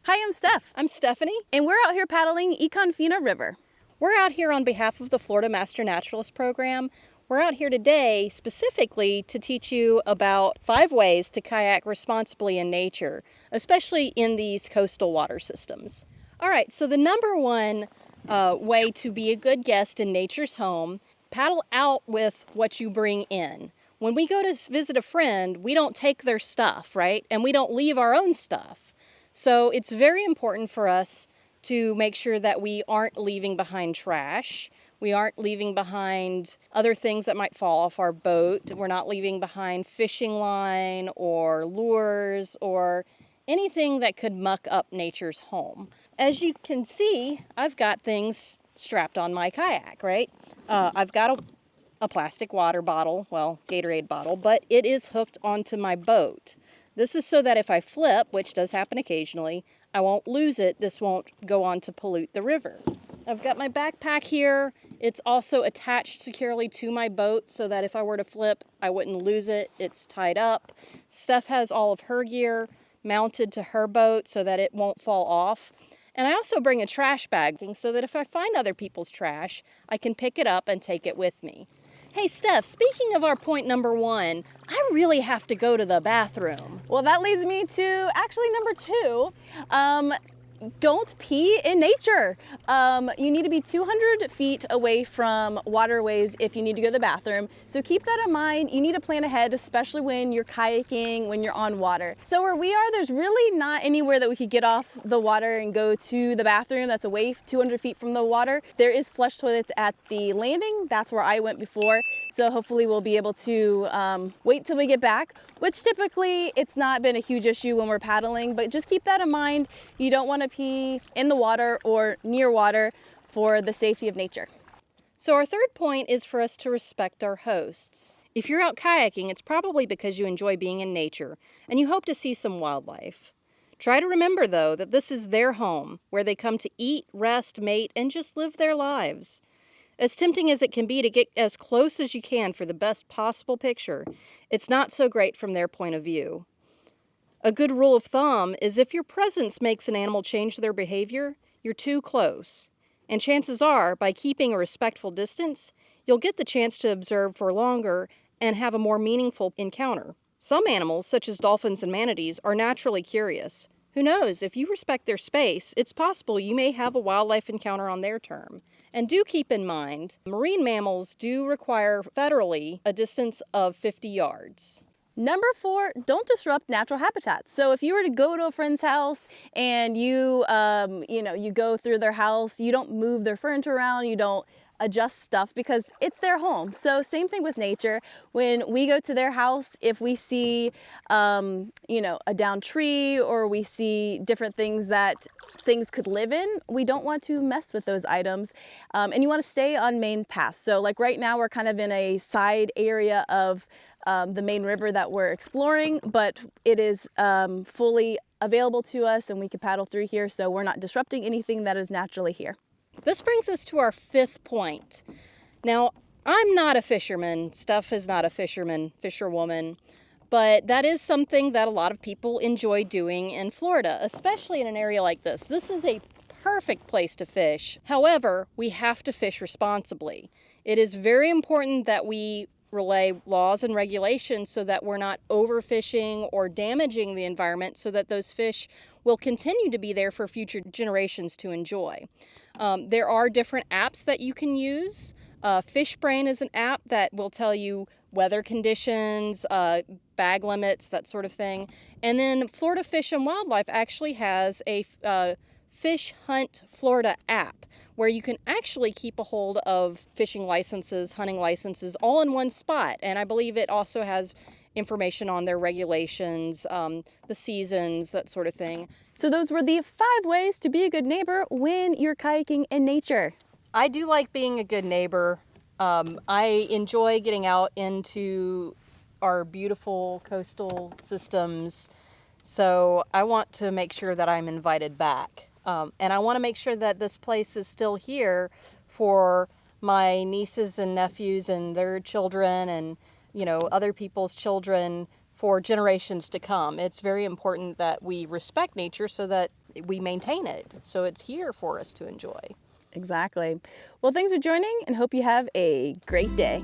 Hi, I'm Steph. I'm Stephanie. And we're out here paddling Econfina River. We're out here on behalf of the Florida Master Naturalist Program. We're out here today specifically to teach you about 5 ways to kayak responsibly in nature, especially in these coastal water systems. All right, so the number one way to be a good guest in nature's home, paddle out with what you bring in. When we go to visit a friend, we don't take their stuff, right? And we don't leave our own stuff. So it's very important for us to make sure that we aren't leaving behind trash. We aren't leaving behind other things that might fall off our boat. We're not leaving behind fishing line or lures or anything that could muck up nature's home. As you can see, I've got things strapped on my kayak, right? I've got a plastic water bottle, well, Gatorade bottle, but it is hooked onto my boat. This is so that if I flip, which does happen occasionally, I won't lose it. This won't go on to pollute the river. I've got my backpack here. It's also attached securely to my boat so that if I were to flip, I wouldn't lose it. It's tied up. Steph has all of her gear mounted to her boat so that it won't fall off. And I also bring a trash bag so that if I find other people's trash, I can pick it up and take it with me. Hey, Steph, speaking of our point number 1, I really have to go to the bathroom. Well, that leads me to actually number 2. Don't pee in nature. You need to be 200 feet away from waterways if you need to go to the bathroom. So keep that in mind. You need to plan ahead, especially when you're kayaking, when you're on water. So where we are, there's really not anywhere that we could get off the water and go to the bathroom that's away 200 feet from the water. There is flush toilets at the landing. That's where I went before. So hopefully we'll be able to wait till we get back, which typically it's not been a huge issue when we're paddling, but just keep that in mind. You don't want to pee in the water or near water for the safety of nature. So our third point is for us to respect our hosts. If you're out kayaking, it's probably because you enjoy being in nature and you hope to see some wildlife. Try to remember, though, that this is their home, where they come to eat, rest, mate, and just live their lives. As tempting as it can be to get as close as you can for the best possible picture, it's not so great from their point of view. A good rule of thumb is if your presence makes an animal change their behavior, you're too close. And chances are, by keeping a respectful distance, you'll get the chance to observe for longer and have a more meaningful encounter. Some animals, such as dolphins and manatees, are naturally curious. Who knows, if you respect their space, it's possible you may have a wildlife encounter on their term. And do keep in mind, marine mammals do require federally a distance of 50 yards. Number 4, don't disrupt natural habitats. So if you were to go to a friend's house and you go through their house, you don't move their furniture around, you don't adjust stuff because it's their home. So same thing with nature. When we go to their house, if we see, a downed tree or we see different things that things could live in, we don't want to mess with those items. And you want to stay on main paths. So like right now, we're kind of in a side area of the main river that we're exploring, but it is fully available to us and we can paddle through here. So we're not disrupting anything that is naturally here. This brings us to our 5th point. Now, I'm not a fisherman. Steph is not a fisherwoman, but that is something that a lot of people enjoy doing in Florida, especially in an area like this. This is a perfect place to fish. However, we have to fish responsibly. It is very important that we relay laws and regulations so that we're not overfishing or damaging the environment so that those fish will continue to be there for future generations to enjoy. There are different apps that you can use. FishBrain is an app that will tell you weather conditions, bag limits, that sort of thing. And then Florida Fish and Wildlife actually has a Fish Hunt Florida app where you can actually keep a hold of fishing licenses, hunting licenses, all in one spot. And I believe it also has information on their regulations, the seasons, that sort of thing. So those were the 5 ways to be a good neighbor when you're kayaking in nature. I do like being a good neighbor. I enjoy getting out into our beautiful coastal systems. So I want to make sure that I'm invited back. And I want to make sure that this place is still here for my nieces and nephews and their children and, other people's children for generations to come. It's very important that we respect nature so that we maintain it. So it's here for us to enjoy. Exactly. Well, thanks for joining and hope you have a great day.